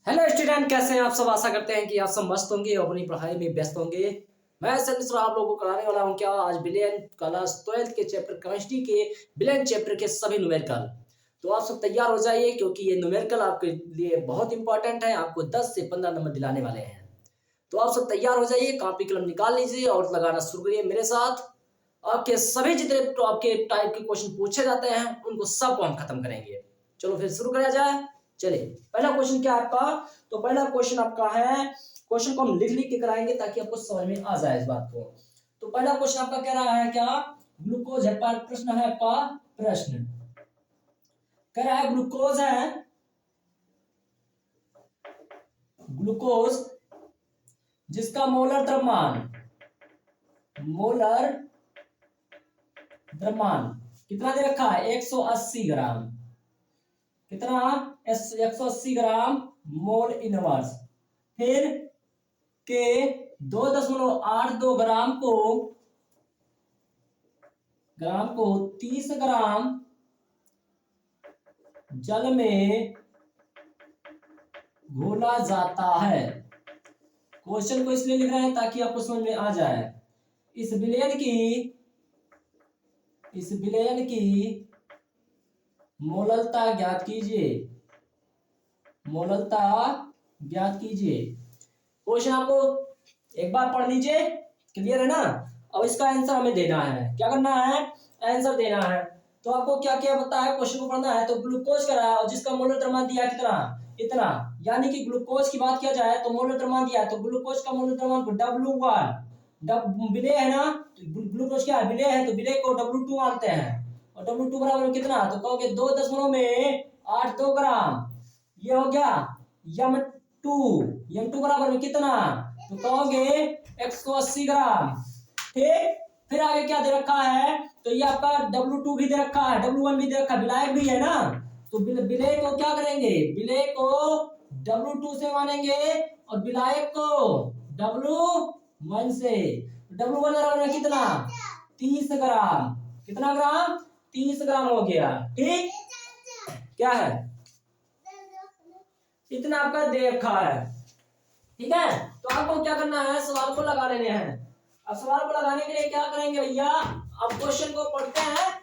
Hello student, कैसे हैं आप सब। आशा करते हैं कि आप सब मस्त होंगे और अपनी पढ़ाई में व्यस्त होंगे। मैं सर मिश्रा आप लोगों को कराने वाला हूं क्या आज बिलियन क्लास 12th के चैप्टर केमिस्ट्री के बिलियन चैप्टर के सभी न्यूमेरिकल। तो आप सब तैयार हो जाइए क्योंकि ये न्यूमेरिकल आपके लिए बहुत इंपॉर्टेंट है। आपको 10 से 15 नंबर दिलाने वाले हैं। तो आप सब तैयार हो जाइए, कॉपी कलम निकाल लीजिए और लगाना शुरू करिए मेरे साथ। आपके सभी जितने तो आपके टाइप के क्वेश्चन पूछे जाते हैं उनको सबको हम खत्म करेंगे। चलो फिर शुरू करा जाए। चलिए, पहला क्वेश्चन क्या है आपका। तो पहला क्वेश्चन आपका है, क्वेश्चन को हम लिख लिख के कराएंगे ताकि आपको समझ में आ जाए इस बात को। तो पहला क्वेश्चन आपका कह रहा है क्या, ग्लूकोज है। प्रश्न है आपका, प्रश्न कह रहा है ग्लूकोज है, ग्लूकोज जिसका मोलर द्रव्यमान, मोलर द्रव्यमान कितना दे रखा है 180 ग्राम। कितना 180 ग्राम मोल इनवर्स। फिर के 2.82 ग्राम को 30 ग्राम जल में घोला जाता है। क्वेश्चन को इसलिए लिख रहे हैं ताकि आपको समझ में आ जाए। इस विलयन की मोललता ज्ञात कीजिए, मोललता ज्ञात कीजिए। क्वेश्चन आपको एक बार पढ़ लीजिए, क्लियर है ना। अब इसका आंसर हमें देना है। क्या करना है, आंसर देना है। तो आपको क्या क्या पता है, क्वेश्चन को पढ़ना है। तो ग्लूकोज का है और जिसका मोलर द्रव्यमान दिया कितना, इतना। यानी कि ग्लूकोज की बात किया जाए तो मोलर द्रव्यमान दिया है, तो ग्लूकोज का मोलर द्रव्यमान को W1 विलेय है ना, तो ग्लूकोज क्या है, विलेय है, तो विलेय को W2 मानते हैं। और W2 बराबर कितना, तो कहोगे 2.82 ग्राम। ये हो गया M2। M2 बराबर में कितना, तो कहोगे 180 ग्राम। ठीक, फिर आगे क्या दे रखा है, तो ये आपका W2 भी दे रखा है, W1 भी दे रखा है, विलायक भी है ना। तो विलेय को क्या करेंगे, विलेय को W2 से मानेंगे और विलायक को W1 से। W1 बराबर में कितना 30 ग्राम। कितना ग्राम, 30 ग्राम हो गया। ठीक, क्या है, इतना आपका दे रखा है। ठीक है, तो आपको क्या करना है, सवाल को लगा लेने हैं। अब सवाल को लगाने के लिए क्या करेंगे भैया, अब क्वेश्चन को पढ़ते हैं।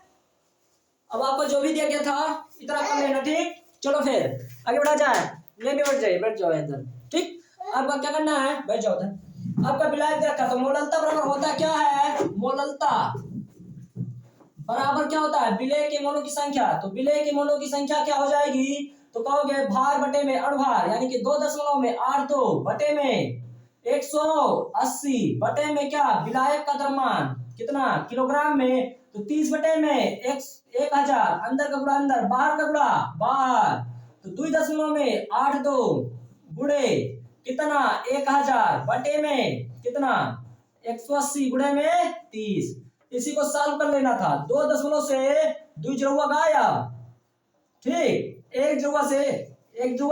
अब आपको जो भी दिया गया था इतना कर लेना। ठीक, चलो फिर आगे बढ़ा जाए। ले भी बैठ जाइए, बैठ जाओ इधर। ठीक, आपका क्या करना है, बैठ जाओ इधर। आपका विलायक दे रखा, तो मोललता बराबर होता क्या है, मोललता बराबर क्या होता है, विलेय के मोलों की संख्या। तो विलेय के मोलों की संख्या क्या हो जाएगी, तो कहोगे भार बटे में अणुभार, यानी कि 2.82 बटे में 180 बटे में क्या, विलायक का द्रव्यमान कितना किलोग्राम में, तो 30 बटे में 1000, अंदर का गुणा अंदर, बाहर का गुणा बाहर, तो 2.82 गुणे कितना 1000 बटे में कितना 180 गुणे में 30। इसी को सॉल्व कर लेना था। 2 दशमलव से 2 जुड़ा गायब। ठीक, एक जुड़ा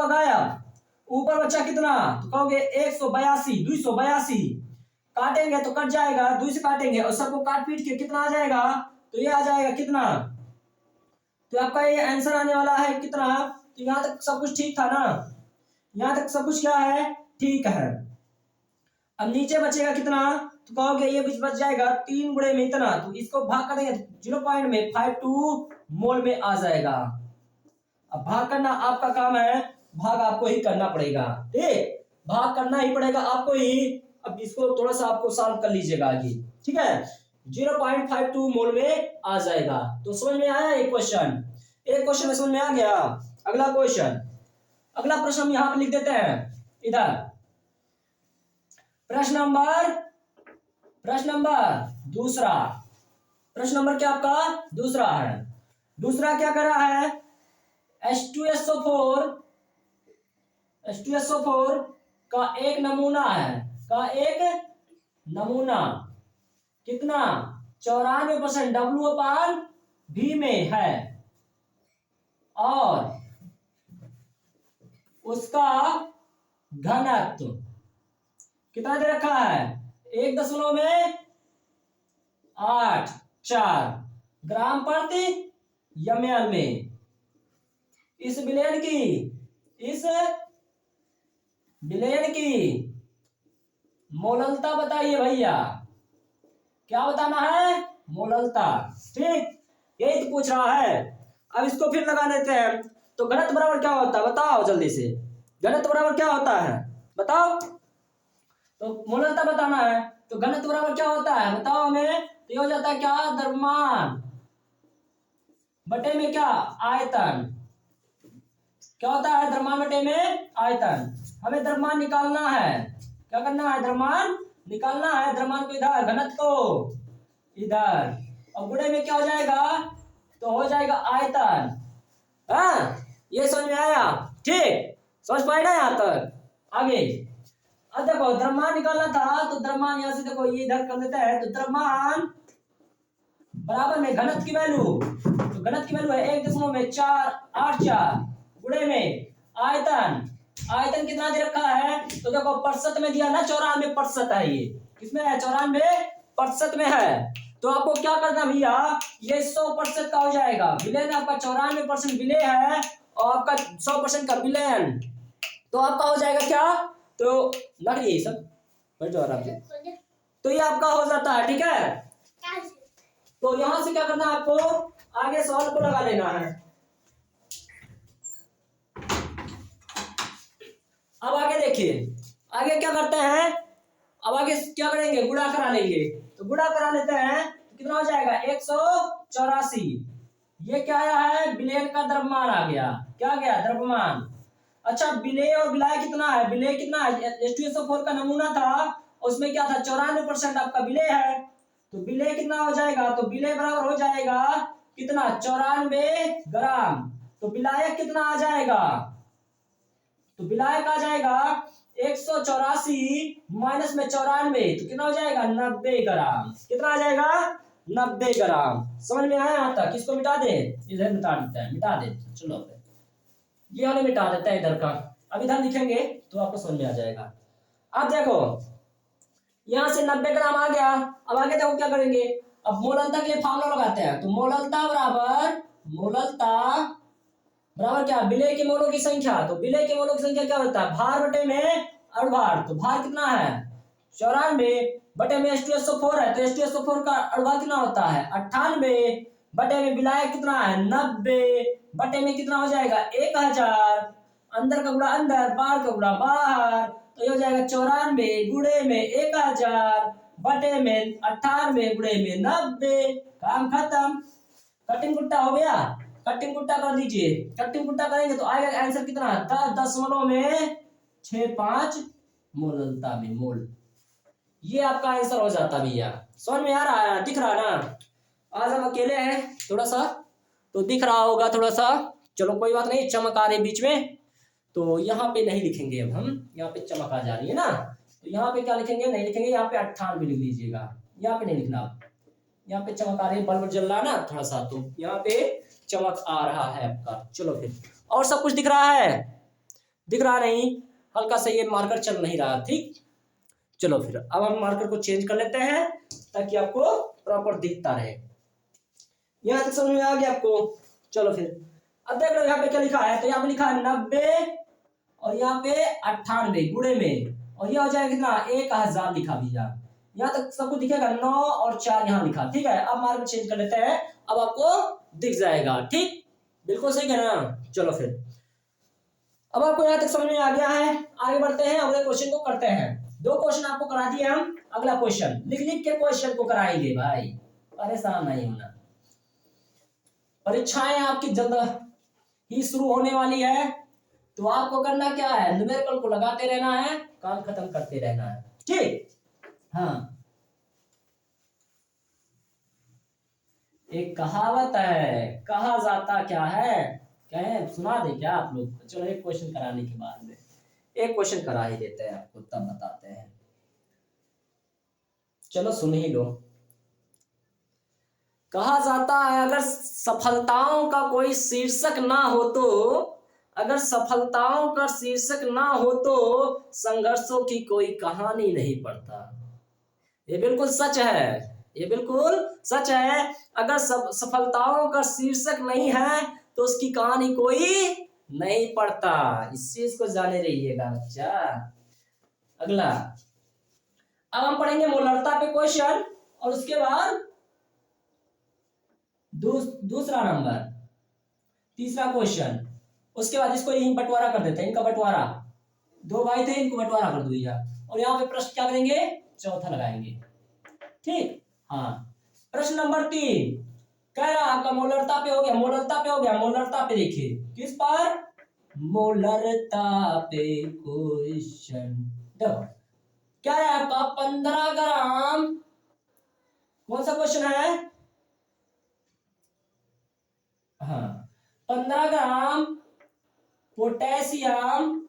गायब। ऊपर बचा कितना, तो कहोगे 182, 282। काटेंगे तो कट जाएगा, 2 से काटेंगे और सबको काट पीट के कितना आ जाएगा, तो ये आ जाएगा कितना, तो आपका ये आंसर आने वाला है कितना। तो यहां तक सब कुछ ठीक था ना, यहां तक सब कुछ क्या है, ठीक है। अब नीचे बचेगा कितना, तो कहोगे ये बीच बच जाएगा 3 गुणे में इतना, तो इसको भाग कर देंगे 0.52 मोल में आ जाएगा। अब भाग करना आपका काम है, भाग आपको ही करना पड़ेगा। ठीक, भाग करना ही पड़ेगा आपको ही। अब इसको थोड़ा सा आपको सॉल्व कर लीजिएगा आगे। ठीक है, 0.52 मोल में आ जाएगा। तो समझ में आया एक क्वेश्चन, एक क्वेश्चन में समझ में आ गया। अगला क्वेश्चन, अगला प्रश्न हम यहां पर लिख देते हैं इधर। प्रश्न नंबर दूसरा। प्रश्न नंबर क्या आपका दूसरा है। दूसरा क्या कर रहा है, H2SO4 का एक नमूना है, का एक नमूना कितना 94% W/V में है और उसका घनत्व कितना दे रखा है 1.84 ग्राम प्रति ml में। इस विलयन की विलयन की मोललता बताइए भैया। क्या बताना है? मोललता। ठीक, यही तो पूछ रहा है। अब इसको फिर लगा देते हैं। तो घनत्व बराबर क्या होता है बताओ जल्दी से। घनत्व बराबर क्या होता है बताओ। तो मोललता बताना है। तो घनत्व बराबर क्या होता है बताओ हमें। तो ये हो जाता है क्या? द्रव्यमान बटे में क्या? आयतन। क्या होता है? द्रव्यमान बटे में आयतन। हमें द्रव्यमान निकालना है। क्या करना है? द्रव्यमान निकालना है। द्रव्यमान को इधर, घनत्व को इधर, और गुणे में क्या हो जाएगा? तो हो जाएगा आयतन। हाँ, ये समझ में आया? ठीक, समझ पाए ना यहाँ तक? आगे अब देखो, द्रव्यमान निकालना था तो द्रव्यमान यहां से देखो ये इधर कर देते हैं। तो द्रव्यमान बराबर में घनत्व की वैल्यू, तो घनत्व की वैल्यू है 1.484 गुणे में आयतन। आयतन कितना दे रखा है? तो देखो प्रतिशत में दिया ना, 94% है। ये किसमें है? 94% में है। तो आपको क्या करना भैया, ये 100% का हो जाएगा। विलयन आपका 94% विलय है और आपका 100% का विलयन। तो आपका हो जाएगा क्या? तो लग रही है सब, बैठ जाओ आराम से। तो ये आपका हो जाता है। ठीक है, तो यहां से क्या करना है आपको? आगे सवाल को लगा लेना है। अब आगे देखिए, आगे क्या करते हैं? अब आगे क्या करेंगे? गुणा करा लेंगे। तो गुणा करा लेते हैं तो कितना हो जाएगा? 184। ये क्या आया है? विलयन का द्रव्यमान आ गया। क्या गया? द्रव्यमान। अच्छा, विलय और विलाय कितना है? विलय कितना है? H2SO4 का नमूना था, उसमें क्या था? 94% आपका विलय है। तो विलय कितना हो जाएगा? तो विलय बराबर हो जाएगा कितना? 94 ग्राम। तो विलायक कितना आ जाएगा? तो विलायक आ जाएगा 184 माइनस में 94, तो कितना हो जाएगा? 90 ग्राम। कितना आ जाएगा? 90 ग्राम। समझ में आया यहाँ तक? किसको मिटा दे? इधर मिटा देते हैं, मिटा दे। चलो ये वाले मिटा देते हैं इधर का। अब इधर लिखेंगे तो आपको समझ में आ जाएगा। अब देखो यहां से 90 ग्राम आ गया। अब आगे देखो क्या करेंगे। अब मोललता के लिए फार्मूला लगाते हैं। तो मोललता बराबर क्या? विलय के मोलों की संख्या। तो विलय के मोलों की संख्या क्या होता है? भार बटे में अणुभार। तो भार कितना है? 94 बटे में H2SO4 है, तो H2SO4 का अणुभार कितना होता है? 98 बटे में विलायक कितना है? 90 बटे में कितना हो जाएगा? 1000। अंदर का गुणा अंदर, बाहर का गुणा बाहर, तो ये हो जाएगा 94 गुणे में 1000 बटे में 98 गुणे में 90। काम खत्म। कटिंग कुट्टा हो गया। कटिंग कुट्टा कर दीजिए। कटिंग कुट्टा करेंगे तो आएगा आंसर कितना? 10.65 मोललता में मोल। ये आपका आंसर हो जाता भैया। समझ में आ रहा है? दिख रहा है ना? आज हम अकेले हैं थोड़ा सा, तो दिख रहा होगा थोड़ा सा। चलो कोई बात नहीं, चमक आ रही बीच में, तो यहाँ पे नहीं लिखेंगे। अब हम यहाँ पे चमक आ जा रही है ना, तो यहाँ पे क्या लिखेंगे? नहीं लिखेंगे। यहाँ पे 98 लिख लीजिएगा। यहाँ पे नहीं लिखना। यहाँ पे चमक आ रही है, बल्ब जल रहा है ना थोड़ा सा, तो यहाँ पे चमक आ रहा है आपका। चलो फिर, और सब कुछ दिख रहा है? दिख रहा नहीं? हल्का सा ये मार्कर चल नहीं रहा। ठीक, चलो फिर अब हम मार्कर को चेंज कर लेते हैं ताकि आपको प्रॉपर दिखता रहे। यहाँ तक समझ में आ गया आपको? चलो फिर अब देख लो यहाँ पे क्या लिखा है। तो यहाँ पे लिखा है 90 और यहाँ पे 98 गुणे में, और ये हो जाएगा कितना? 1000 लिखा भैया। यहाँ तक सब कुछ दिखेगा। 9 और 4 यहाँ लिखा। ठीक है, अब मार्कर चेंज कर लेते हैं। अब आपको दिख जाएगा। ठीक, बिल्कुल सही है ना? चलो फिर अब आपको यहाँ तक समझ में आ गया है। आगे बढ़ते हैं, अगले क्वेश्चन को करते हैं। 2 क्वेश्चन आपको करा दिए हम। अगला क्वेश्चन लिख लिख के क्वेश्चन को कराएंगे भाई, परेशान नहीं होना। परीक्षाएं आपकी जल्द ही शुरू होने वाली है, तो आपको करना क्या है? न्यूमेरिकल को लगाते रहना है, काम खत्म करते रहना है। ठीक, हाँ। एक कहावत है, कहा जाता क्या है? कहें सुना दे क्या आप लोग? चलो एक क्वेश्चन कराने के बाद में एक क्वेश्चन करा ही देते हैं आपको, तब बताते हैं। चलो सुन ही लो। कहा जाता है अगर सफलताओं का कोई शीर्षक ना हो तो, अगर सफलताओं का शीर्षक ना हो तो संघर्षों की कोई कहानी नहीं पढ़ता। ये बिल्कुल सच है। ये बिल्कुल सच है। अगर सफलताओं का शीर्षक नहीं है तो उसकी कहानी कोई नहीं पढ़ता। इस चीज को जाने रहिएगा बच्चा। अगला अब हम पढ़ेंगे मोलरता पे क्वेश्चन और उसके बाद दूसरा नंबर, तीसरा क्वेश्चन, उसके बाद इसको यहीं बंटवारा कर देते हैं, इनका बंटवारा, दो भाई थे इनको बंटवारा कर दो भैया, और यहाँ पे प्रश्न क्या करेंगे, चौथा लगाएंगे। ठीक, हाँ। प्रश्न नंबर 3 कह रहा आपका मोलरता पे हो गया, मोलरता पे हो गया, मोलरता पे देखिए किस पर, मोलरता पे क्वेश्चन। देखो क्या है आपका 15 ग्राम, कौन सा क्वेश्चन है, हाँ 15 ग्राम पोटेशियम,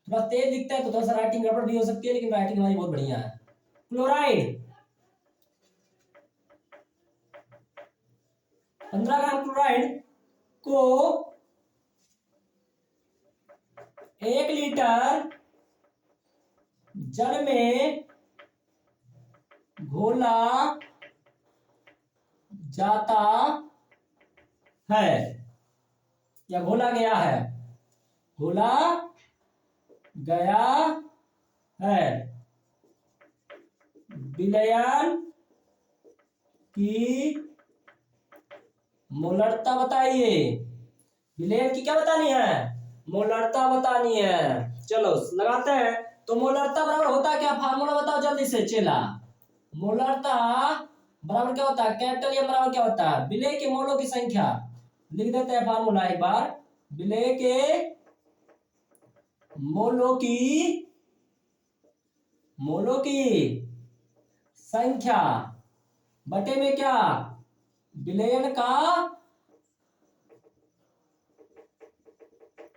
थोड़ा तेज दिखता है तो थोड़ा सा राइटिंग गड़बड़ भी हो सकती है, लेकिन राइटिंग हमारी बहुत बढ़िया है। क्लोराइड 15 ग्राम क्लोराइड को 1 लीटर जल में घोला जाता है या घोला गया है, घोला गया है, विलयन की मोलरता बताइए। विलयन की क्या बतानी है, मोलरता बतानी है। चलो लगाते हैं। तो मोलरता बराबर होता है क्या, फार्मूला बताओ जल्दी से चेला। मोलरता बराबर क्या होता है, कैपिटल एम बराबर क्या होता है, विलेय के मोलों की संख्या। लिख देते हैं फार्मूला एक बार, विलेय के मोलों की संख्या बटे में क्या, विलयन का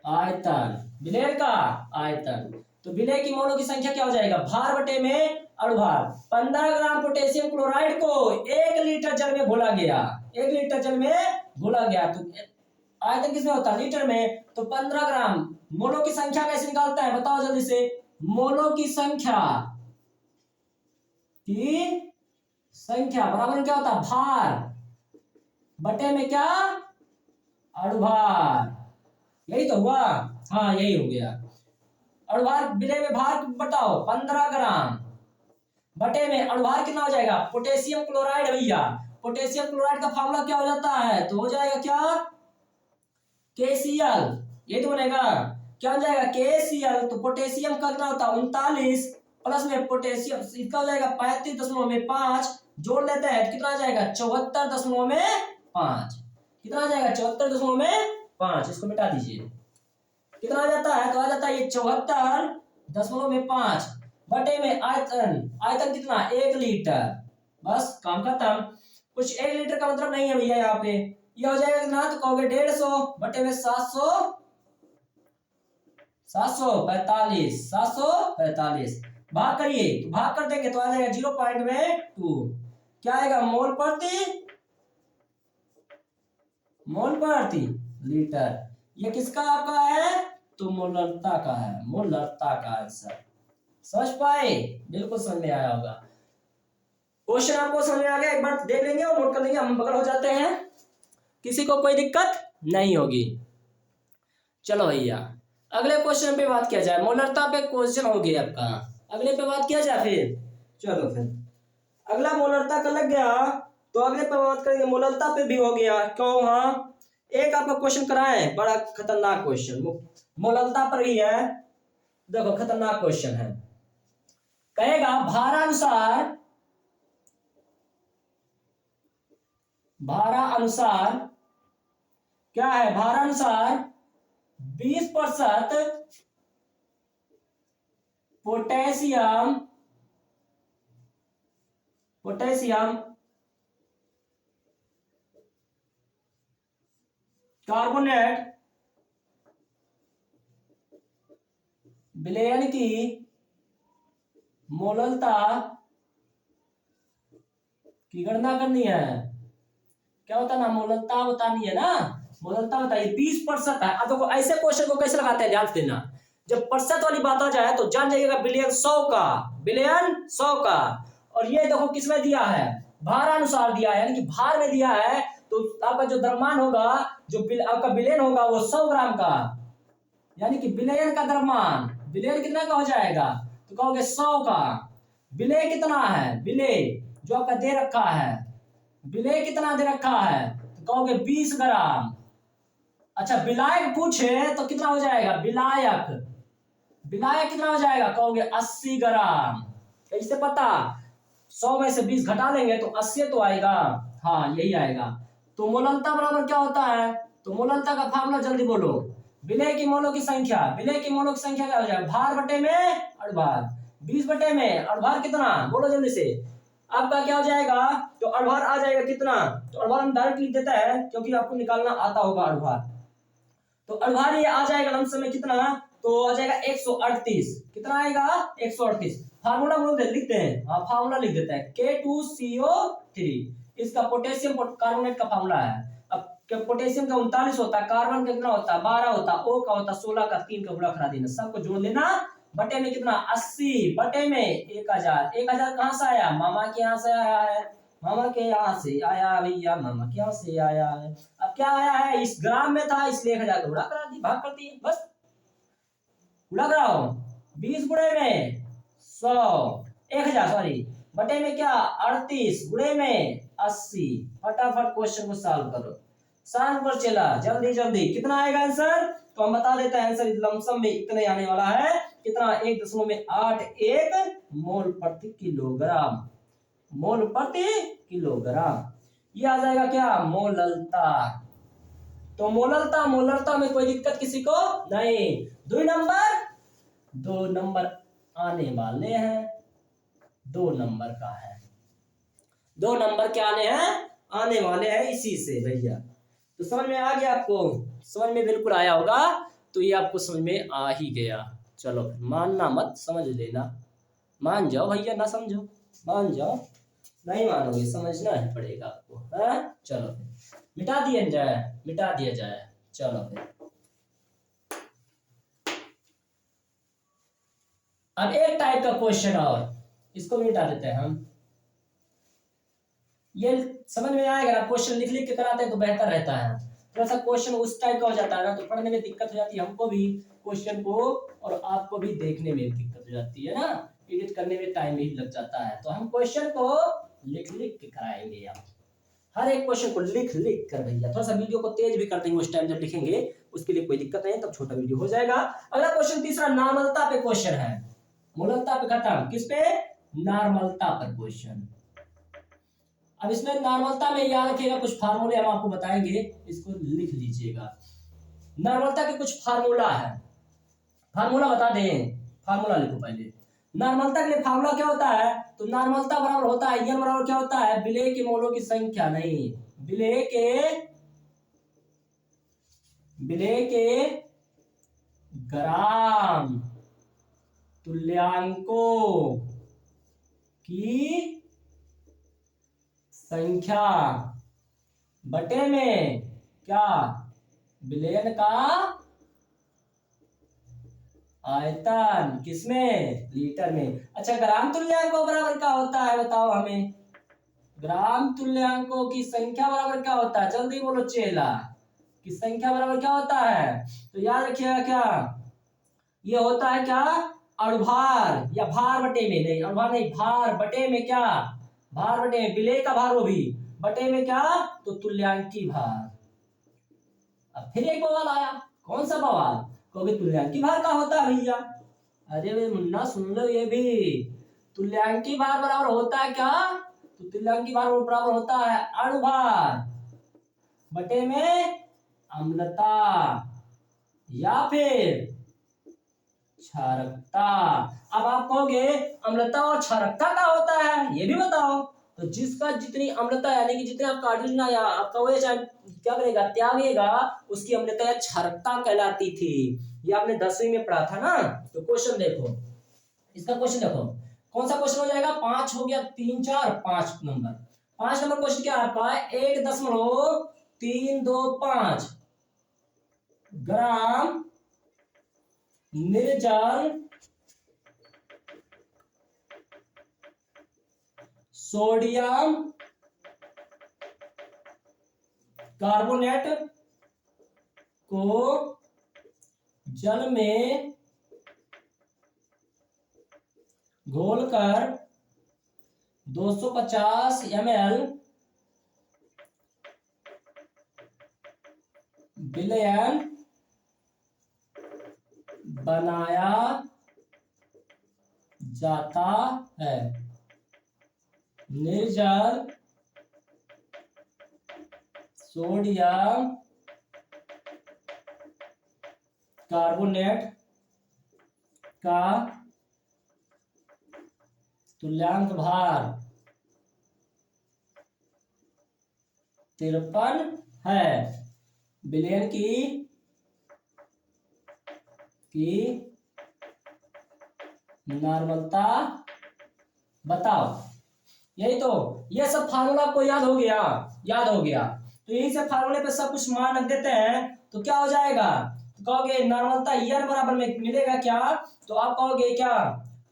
आयतन, विलयन का आयतन। तो विलय की मोलों की संख्या क्या हो जाएगा, भार बटे में अणुभार। 15 ग्राम पोटेशियम क्लोराइड को 1 लीटर जल में घोला गया, 1 लीटर जल में घोला गया, तो आयतन किसमें होता है, लीटर में। तो 15 ग्राम, मोलों की संख्या कैसे निकालता है बताओ जल्दी से, मोलों की संख्या बराबर क्या होता है, भार बटे में क्या, अणुभार। यही तो हुआ, हाँ यही हो गया। अणुभार विलय में भार बताओ 15 ग्राम बटे में अणुभार कितना हो जाएगा, पोटेशियम क्लोराइड भैया, पोटेशियम क्लोराइड का फार्मूला क्या हो जाता है, तो हो जाएगा क्या, KCl, यही तो बनेगा, क्या हो जाएगा KCl। तो पोटेशियम का कितना होता है 39 प्लस में पोटेशियम इसका हो जाएगा 35.5, जोड़ लेते हैं तो कितना आ जाएगा 74.5, कितना आ जाएगा 74.5, इसको मिटा दीजिए, कितना आ जाता है, तो आ जाता है ये 74.5 बटे में आयतन, आयतन कितना 1 लीटर, बस काम खत्म। कुछ 1 लीटर का मतलब नहीं है भैया यहाँ पे, ये हो जाएगा ना, तो कहोगे 150 बटे में 745 भाग करिए, तो भाग कर देंगे तो आ जाएगा 0.2, क्या आएगा, मोल प्रति लीटर। ये किसका आपका है, तो मोलरता का है, मोलरता का आंसर। समझ पाए, बिल्कुल समझ में आया होगा। क्वेश्चन आपको समझ में आ गया, एक बार देख लेंगे और नोट कर लेंगे, हम बगल हो जाते हैं, किसी को कोई दिक्कत नहीं होगी। चलो भैया अगले क्वेश्चन पे बात किया जाए, मोलरता पे क्वेश्चन हो गया आपका, अगले पे बात किया जाए फिर। चलो फिर अगला मोलरता का लग गया, तो अगले पे बात करेंगे, मोलरता पे भी हो गया क्यों, हाँ एक आपका क्वेश्चन कराए, बड़ा खतरनाक क्वेश्चन, मोलरता पर ही है, देखो खतरनाक क्वेश्चन है। कहेगा भारानुसार क्या है, भारानुसार 20% पोटेशियम कार्बोनेट विलयन की मोलरता की गणना करनी है। क्या होता है ना, मोलरता बतानी है ना, मोलरता बताइए 20% है। अब देखो ऐसे क्वेश्चन को कैसे लगाते हैं, ध्यान से देना, जब प्रतिशत वाली बात आ जाए तो जान जाइएगा बिलियन 100 का, बिलियन 100 का। और ये देखो किसमें दिया है, भारानुसार दिया है, यानी कि भार में दिया है, तो आपका जो द्रव्यमान होगा, जो आपका बिलियन होगा वो 100 ग्राम का, यानी कि बिलियन का द्रव्यमान विलेय कितना का हो जाएगा? तो कहोगे 100 का। विलेय कितना है? विलेय जो आपका दे रखा है, विलेय कितना दे रखा है? तो कहोगे 20 ग्राम। अच्छा विलायक पूछे तो कितना हो जाएगा? विलायक, विलायक कितना हो जाएगा? कहोगे 80 ग्राम। कैसे पता? 100 में से 20 घटा लेंगे तो 80 तो आएगा। हाँ यही आएगा। तो मोललता बराबर क्या होता है? तो मोललता का फार्मूला जल्दी बोलो। विलेय की मोलों की संख्या, विलेय की मोलों की संख्या क्या हो जाएगा? भार बटे में अड़भार। 20 बटे में अड़भार कितना? बोलो जल्दी से। आपका क्या हो जाएगा? तो अड़भार आ जाएगा कितना? तो अड़भार हम डायरेक्ट लिख देता है क्योंकि आपको निकालना आता होगा अड़भार। तो अड़भार ये आ जाएगा लमसम में कितना? तो आ जाएगा 138। कितना आएगा? 138। फार्मूला बोल दे लिखते हैं। हाँ फार्मूला लिख देते हैं K2CO3। इसका पोटेशियम कार्बोनेट का फार्मूला है। अब पोटेशियम का 39 होता है, कार्बन का कितना होता है? 12 होता है, O का होता है 16 का, 3 का गुणा करा देना, सबको जोड़ लेना। बटे में कितना? 80 बटे में 1000। 1000 कहां से आया? मामा के यहाँ से आया है। मामा के यहाँ से आया भैया, मामा के यहाँ से आया है। अब क्या आया है? इस ग्राम में था इसलिए 1000 गुणा करा दी, भाग कर दिए, बस गुणा कराओ। 20 गुणे में 100, 1000 सॉरी, बटे में क्या? 38 गुणे में 80। फटाफट क्वेश्चन को सॉल्व करो। सॉल्व कर चला जल्दी जल्दी। कितना आएगा आंसर? तो हम बता देते हैं आंसर लमसम में इतने आने वाला है। कितना? 1.81 मोल प्रति किलोग्राम। मोल प्रति किलोग्राम ये आ जाएगा क्या? मोललता। तो मोललता, मोलरता में कोई दिक्कत किसी को नहीं। 2 नंबर आने वाले हैं। 2 नंबर का है, 2 नंबर क्या आने हैं? आने वाले हैं इसी से भैया। तो समझ में आ गया आपको? समझ में बिल्कुल आया होगा। तो ये आपको समझ में आ ही गया। चलो मानना मत, समझ लेना। मान जाओ भैया, ना समझो मान जाओ। नहीं मानोगे, समझना ही पड़ेगा आपको। हाँ चलो मिटा दिया जाए, मिटा दिया जाए। चलो फिर अब एक टाइप का क्वेश्चन और, इसको भी मिटा देते हैं हम। ये समझ में आएगा ना? क्वेश्चन लिख लिख के कराते हैं तो बेहतर रहता है। थोड़ा सा क्वेश्चन उस टाइप का हो जाता है ना तो पढ़ने में दिक्कत हो जाती है हमको भी, क्वेश्चन को, और आपको भी देखने में दिक्कत हो जाती है ना, एडिट करने में टाइम भी लग जाता है। तो हम क्वेश्चन को लिख लिख के कराएंगे। आप हर एक क्वेश्चन को लिख लिख कर भैया, थोड़ा सा वीडियो को तेज भी कर देंगे उस टाइम जब लिखेंगे, उसके लिए कोई दिक्कत नहीं, तब छोटा वीडियो हो जाएगा। अगला क्वेश्चन तीसरा नॉर्मलता पे क्वेश्चन है। मोललता पे खत्म, किस पे? नॉर्मलता पर क्वेश्चन। अब इसमें नॉर्मलता में याद रखिएगा कुछ फार्मूले हम आपको बताएंगे, इसको लिख लीजिएगा। नॉर्मलता के कुछ फार्मूला है, फार्मूला बता दें। फार्मूला लिखो पहले। नॉर्मलता के लिए फार्मूला क्या होता है? तो नॉर्मलता बराबर होता है, n बराबर क्या होता है? विलेय के मोलों की संख्या, नहीं, विलेय के ग्राम तुल्यांकों की संख्या बटे में क्या? विलयन का आयतन, किसमें? लीटर में। अच्छा ग्राम तुल्यांकों बराबर क्या होता है बताओ हमें? ग्राम तुल्यांकों की संख्या बराबर क्या होता है? जल्दी बोलो चेला, की संख्या बराबर क्या होता है? तो याद रखिएगा क्या, ये होता है क्या? अड़भार या भार बटे में, नहीं अड़भार नहीं, भार बटे में क्या? भार बटे में, विलेय का भार वो भी, बटे में क्या? तो तुल्यांकी भार। अब फिर एक बवाल आया, कौन सा बवाल? क्योंकि तुल्यांकी भार का होता है भैया। अरे वे मुन्ना सुन लो ये भी, तुल्यांकी भार बराबर होता है क्या? तो तुल्यांकी भार बराबर होता है अणुभार बटे में अम्लता या फिर क्षारकता। अब आप कहोगे अम्लता और क्षारकता का होता है, ये भी बताओ। तो जिसका जितनी अम्लता यानी कि जितने आपका हाइड्रोजन या आपका वो क्या करेगा? त्यागेगा, उसकी अम्लता या क्षारकता कहलाती थी। ये आपने 10वीं में पढ़ा था ना। तो क्वेश्चन देखो, इसका क्वेश्चन देखो, कौन सा क्वेश्चन हो जाएगा? 5 हो गया, 3 4 5 नंबर। 5 नंबर क्वेश्चन क्या आपका है? 1.325 ग्राम निर्जल सोडियम कार्बोनेट को जल में घोलकर 250 ml विलयन बनाया जाता है। निर्जल सोडियम कार्बोनेट का तुल्यांक भार 53 है। विलयन की नॉर्मलता बताओ। यही तो, ये सब फार्मूला आपको याद हो गया? याद हो गया तो यही से फार्मूले पे सब कुछ मान रख देते हैं तो क्या हो जाएगा? तो कहोगे नॉर्मलता n बराबर में मिलेगा क्या? तो आप कहोगे क्या?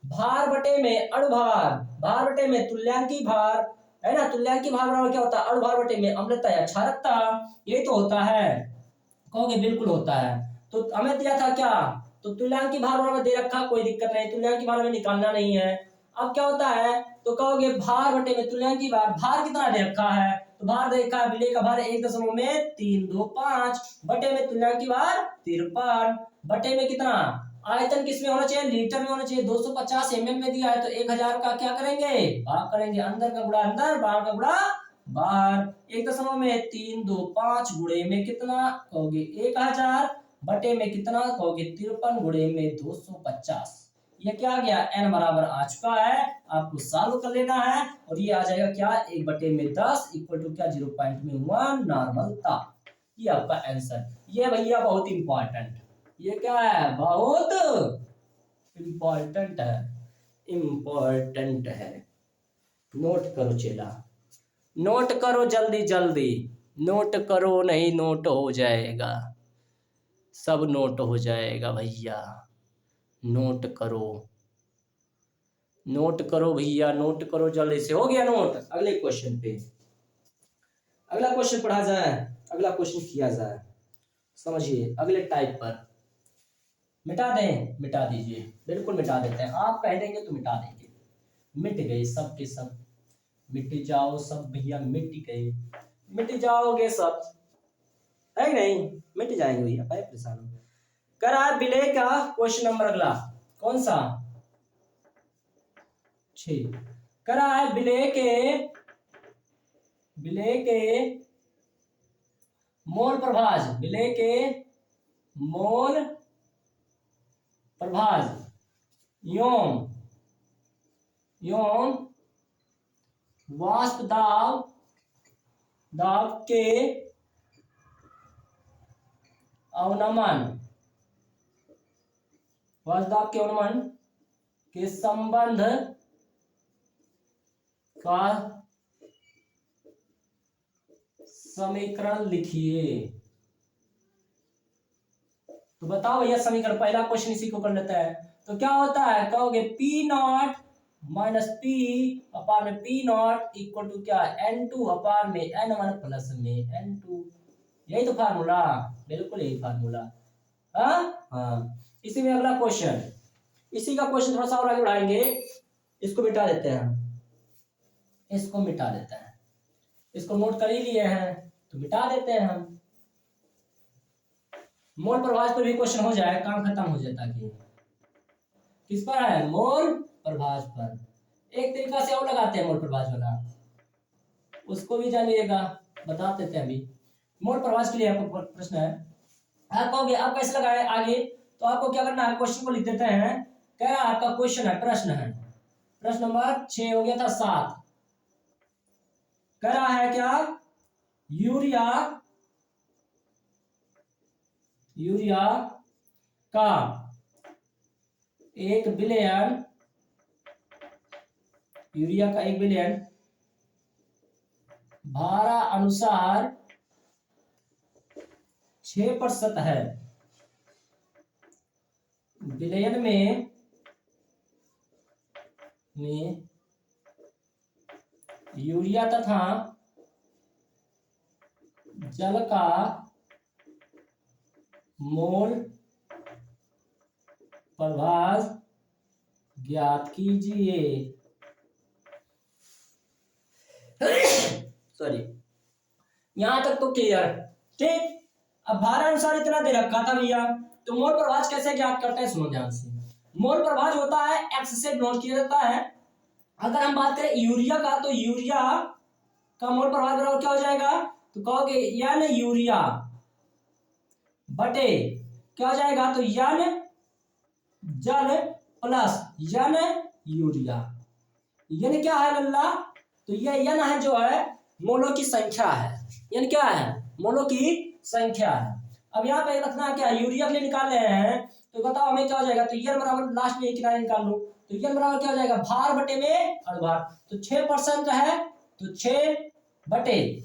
भार बटे में अणुभार, भार बटे में तुल्यांकी भार, है ना। तुल्यांकी भार बराबर क्या होता है? अणुभार बटे में अम्लता या क्षारकता। यही तो होता है। कहोगे बिल्कुल होता है। तो हमें दिया था क्या? तो तुल्यांकी भार बराबर दे रखा, कोई दिक्कत नहीं, तुल्यांकी भार में निकालना नहीं है। अब क्या होता है? तो कहोगे भार बटे में तुल्यांकी भार, भार कितना दे रखा है? तो भार दे रखा है विलेय का भार 1.325 बटे में तुल्यांकी भार 53 बटे में कितना? आयतन किसमें होना चाहिए? लीटर में होना चाहिए। 250 ml में दिया है तो 1000 का क्या करेंगे? भाग करेंगे। अंदर का गुणा अंदर, बाहर का गुणा बाहर। 1.325 गुणे में कितना? कहोगे 1000 बटे में कितना? कहोगे 53 गुणे में 250। ये क्या आ गया? n बराबर आ चुका है। आपको सॉल्व कर लेना है और ये आ जाएगा क्या? 1/10 इक्वल टू क्या? 0.1 नॉर्मलता। ये आपका आंसर। ये भैया बहुत इंपॉर्टेंट, ये क्या है? बहुत इंपॉर्टेंट है, इंपॉर्टेंट है। नोट करो चेला, नोट करो जल्दी जल्दी, नोट करो नहीं नोट हो जाएगा, सब नोट हो जाएगा भैया। नोट करो, नोट करो भैया, नोट करो जल्दी से। हो गया नोट? अगले क्वेश्चन पे, अगला क्वेश्चन पढ़ा जाए, अगला क्वेश्चन किया जाए। समझिए अगले टाइप पर। मिटा दें? मिटा दीजिए, बिल्कुल मिटा देते हैं। आप कह देंगे तो मिटा देंगे। मिट गए सब के सब, मिट जाओ सब भैया, मिट गए, मिट जाओगे सब, है कि नहीं? मिट जाएंगे भैया, भाई परेशान हो। करा विलेय का क्वेश्चन नंबर अगला कौन सा? 6। करा है विलेय के मोल प्रभाज, विलेय के मोल प्रभाज एवं वाष्प दाब के अवनमन, वाष्प दाब के अवनमन के संबंध का समीकरण लिखिए। तो बताओ भैया समीकरण, पहला क्वेश्चन इसी को कर लेते हैं। तो क्या होता है? कहोगे पी नॉट माइनस पी अपार में पी नॉट इक्वल टू क्या? N2 अपार में N1 प्लस में N2। यही तो फार्मूला, बिल्कुल यही फार्मूला। हाँ। इसी में अगला क्वेश्चन, इसी का क्वेश्चन थोड़ा सा और आगे बढ़ाएंगे। इसको मिटा देते हैं, इसको मिटा देते हैं। इसको नोट कर ही लिए हैं तो मिटा देते हैं हम। मोल प्रभाज पर भी क्वेश्चन हो जाए, काम खत्म हो जाता है। किस पर है? मोल प्रभाज पर। एक तरीका से और लगाते हैं मोल प्रभाज वाला, उसको भी जानिएगा, बता देते हैं अभी। मोल प्रभाज के लिए आपको प्रश्न है। आप कहोगे आप कैसे लगाए आगे? तो आपको क्या करना है? क्वेश्चन को लिख देते हैं। कह रहा है आपका क्वेश्चन है, प्रश्न है, प्रश्न नंबर 6 हो गया था 7। कह रहा है क्या? यूरिया का 1 बिलियन, यूरिया का 1 बिलियन भारा अनुसार 6% है। विलयन में यूरिया तथा जल का मोल प्रभाज ज्ञात कीजिए। सॉरी, यहां तक तो क्लियर, ठीक। अब भार अनुसार इतना दे रखा था भैया, तो मोल प्रभाज कैसे ज्ञात करते हैं, सुनो ध्यान से। मोल प्रभाज होता है एक्स से डिनोट किया जाता है। अगर हम बात करें यूरिया का, तो यूरिया का मोल प्रभाज बराबर क्या हो जाएगा, तो कहोगे एन यूरिया बटे क्या हो जाएगा, तो एन जल प्लस एन यूरिया। एन क्या है लल्ला, तो ये एन है जो है मोलों की संख्या है। एन क्या है, मोलों की संख्या है। अब यहाँ पे रखना क्या है, यूरिया के लिए निकाल रहे हैं, तो बताओ हमें क्या हो जाएगा, तो एन बराबर लास्ट में एक किनारे निकाल लो, तो एन बराबर क्या हो जाएगा, भार बटे में अणुभार। तो 6% है, तो 6 बटे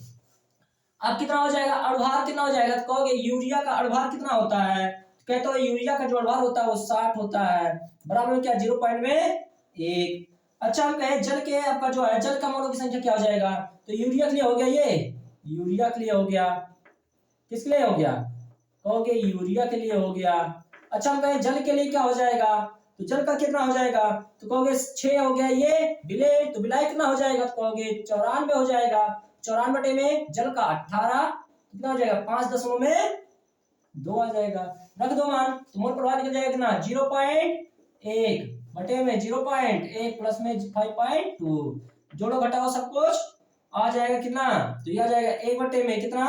अब कितना हो जाएगा, अणुभार कितना हो जाएगा, तो कहोगे यूरिया का अणुभार कितना होता है, तो कहते हो यूरिया का जो अणुभार होता है वो 60 होता है, बराबर में क्या 0.1। अच्छा हम कहें जल के आपका जो है जल का मोलों की संख्या क्या हो जाएगा, तो यूरिया के लिए हो गया, ये यूरिया के लिए हो गया, किसके लिए हो गया, कहोगे यूरिया के लिए हो गया। अच्छा हम कहें जल के लिए क्या हो जाएगा, तो जल का कितना हो जाएगा, तो कहोगे 6 हो गया, ये विलय, तो विलय कितना हो जाएगा, तो कहोगे 94 हो जाएगा। 94 में जल का 18 कितना हो जाएगा, 5.2 आ जाएगा, रख दो मान, तो मोल प्रभाव निकल जाएगा कितना, 0.1 बटे में 0.1 प्लस में 5.2, जोड़ो घटाओ सब कुछ आ जाएगा कितना, तो ये आ जाएगा 1 बटे में कितना,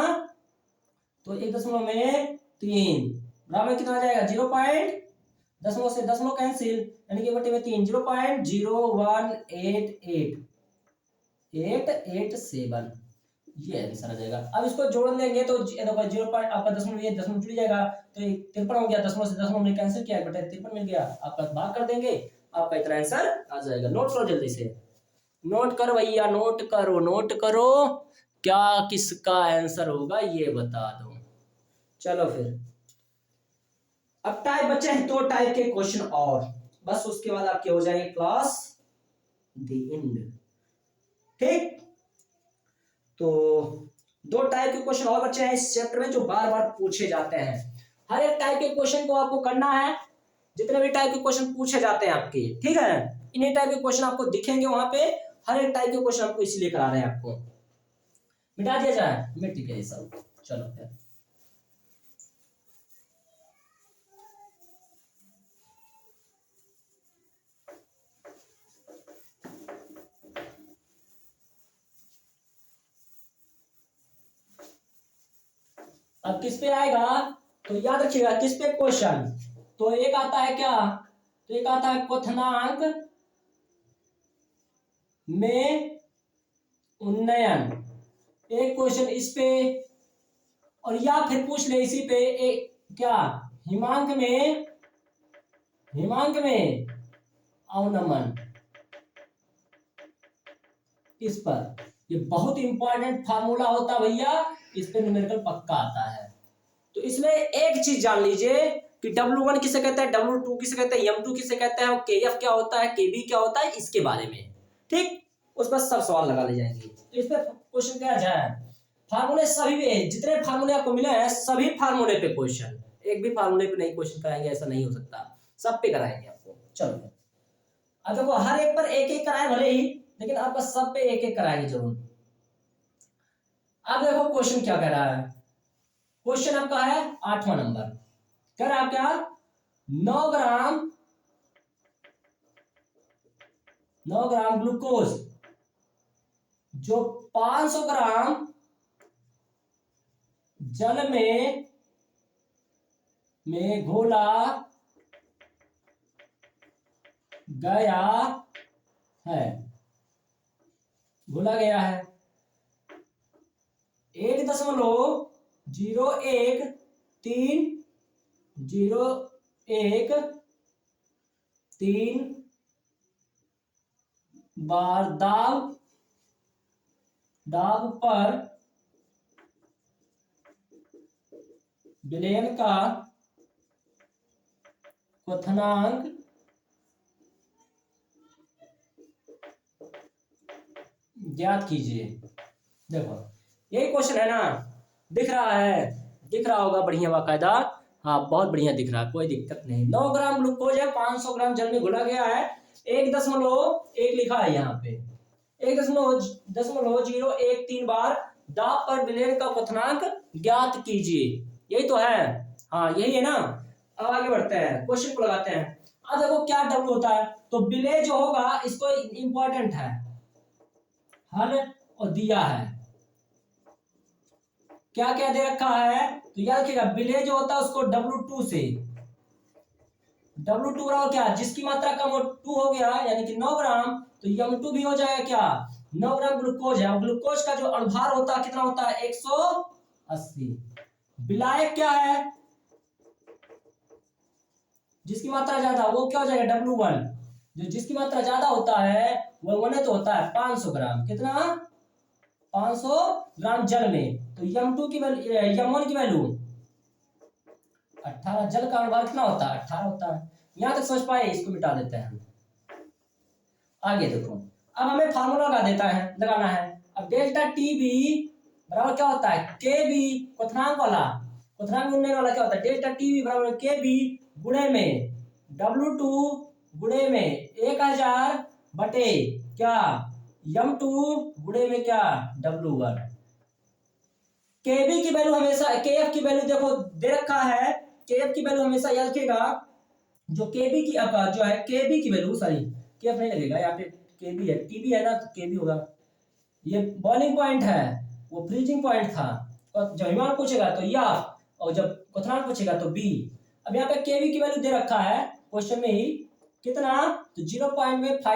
तो 1.3 बराबर कितना आ जाएगा, 0.दशमलव से दशमलव कैंसिल, यानी कि 1 बटे में 3, 0.01887, ये आंसर आ जाएगा। अब इसको जोड़ लेंगे तो देखो 0 पॉइंट आपका दशमलव, ये दशमलव जुड़ जाएगा, तो 53 हो गया, दशमलव से दशमलव में कैंसिल किया, 1/53 मिल गया, आपका भाग कर देंगे, आपका इतना आंसर आ जाएगा। नोट करो जल्दी से, नोट करो भैया, नोट करो, नोट करो, क्या किसका आंसर होगा ये बता दो। चलो फिर अब टाइप बचे हैं 2 टाइप के क्वेश्चन और, बस उसके बाद आपके हो जाएंगे क्लास द एंड, ठीक। तो 2 टाइप के क्वेश्चन और बचे हैं इस चैप्टर में जो बार बार पूछे जाते हैं। हर एक टाइप के क्वेश्चन को आपको करना है, जितने भी टाइप के क्वेश्चन पूछे जाते हैं आपके, ठीक है, इन्हीं टाइप के क्वेश्चन आपको दिखेंगे वहां पे, हर एक टाइप के क्वेश्चन आपको इसलिए करा रहे हैं, आपको मिटा दिया जाए, मिट गया ये सब। चलो फिर अब किस पे आएगा, तो याद रखिएगा किस पे क्वेश्चन, तो एक आता है क्या, तो एक आता है क्वथनांक में उन्नयन, एक क्वेश्चन इस पे, और या फिर पूछ ले इसी पे एक क्या, हिमांक में अवनमन, इस पर ये बहुत इंपॉर्टेंट फार्मूला होता है भैया, इस पे न्यूमेरिकल पक्का आता है। तो इसमें एक चीज जान लीजिए कि W1 किसे कहते हैं, W2 किसे कहते हैं, M2 किसे कहते हैं, और KF क्या होता है, KB क्या होता है, इसके बारे में, ठीक, उस पर सब सवाल लगा ले जाएंगे। तो इस पे क्वेश्चन क्या जाए, फार्मूले सभी पे, जितने फार्मूले आपको मिले हैं सभी फार्मूले पे क्वेश्चन, एक भी फार्मूले पे नहीं क्वेश्चन कराएंगे ऐसा नहीं हो सकता, सब पे कराएंगे आपको। चलो अब देखो हर एक पर एक एक कराए भले ही, लेकिन आपका सब पे एक एक कराएंगे जरूर। अब देखो क्वेश्चन क्या कह रहा है, क्वेश्चन आपका है 8वां नंबर, कह रहा है क्या, 9 ग्राम ग्लूकोज जो 500 ग्राम जल में घोला गया है, 1.01301 बार दाब पर विलयन का क्वथनांक ज्ञात कीजिए। देखो यही क्वेश्चन है ना, दिख रहा है, दिख रहा होगा बढ़िया बाकायदा, हाँ बहुत बढ़िया दिख रहा है, कोई दिक्कत नहीं। 9 ग्राम ग्लूकोज है, 500 ग्राम जल में घुला गया है, 1.1 लिखा है यहाँ पे, 1.001 बार दाब पर ब्लेड का क्वथनांक ज्ञात कीजिए। यही तो है, हाँ यही है ना। अब आगे बढ़ते हैं, क्वेश्चन को लगाते हैं। अब देखो क्या डब्ल्यू होता है, तो बिले जो होगा इसको इंपॉर्टेंट है, हल और दिया है, क्या क्या दे रखा है, तो याद रखिएगा बिले जो होता है उसको W2 से, W2 बराबर क्या, जिसकी मात्रा कम हो 2 हो गया यानी कि 9 ग्राम, तो M2 भी हो जाएगा क्या, 9 ग्राम ग्लूकोज है। ग्लूकोज का जो अणुभार होता है कितना होता है, 180। विलायक क्या है, जिसकी मात्रा ज्यादा, वो क्या हो जाएगा W1। जो जिसकी मात्रा ज्यादा होता है वो वने तो होता है 500 ग्राम, कितना 500 ग्राम जल में। तो M2 की वैल्यू, M1 की वैल्यू 18, जल का अणुभार कितना होता है 18 होता है। यहां तक समझ पाए, इसको मिटा देते हैं। आगे देखो, अब हमें फार्मूला लगाना है। अब डेल्टा टी बी बराबर क्या होता है, के बी क्वथनांक गुणने वाला क्या होता है, डेल्टा टी बी बराबर के बी गुणे में W2 गुणे में 1000 बटे क्या, M2 गुणे में क्या W1। केबी की वैल्यू हमेशा, केएफ की वैल्यू देखो दे रखा है, केएफ की वैल्यू हमेशा याद रखिएगा, जो केबी की जो है केबी की वैल्यू, सॉरी केएफ नहीं लगेगा यहाँ पे, केबी है, टीबी है ना तो केबी होगा। ये बॉइलिंग पॉइंट है, वो फ्रीजिंग पॉइंट था, और जब हिमांक पूछेगा तो या, और जब क्वथनांक पूछेगा तो बी। अब यहाँ पे केबी की वैल्यू दे रखा है क्वेश्चन में ही, कितना, तो 0.5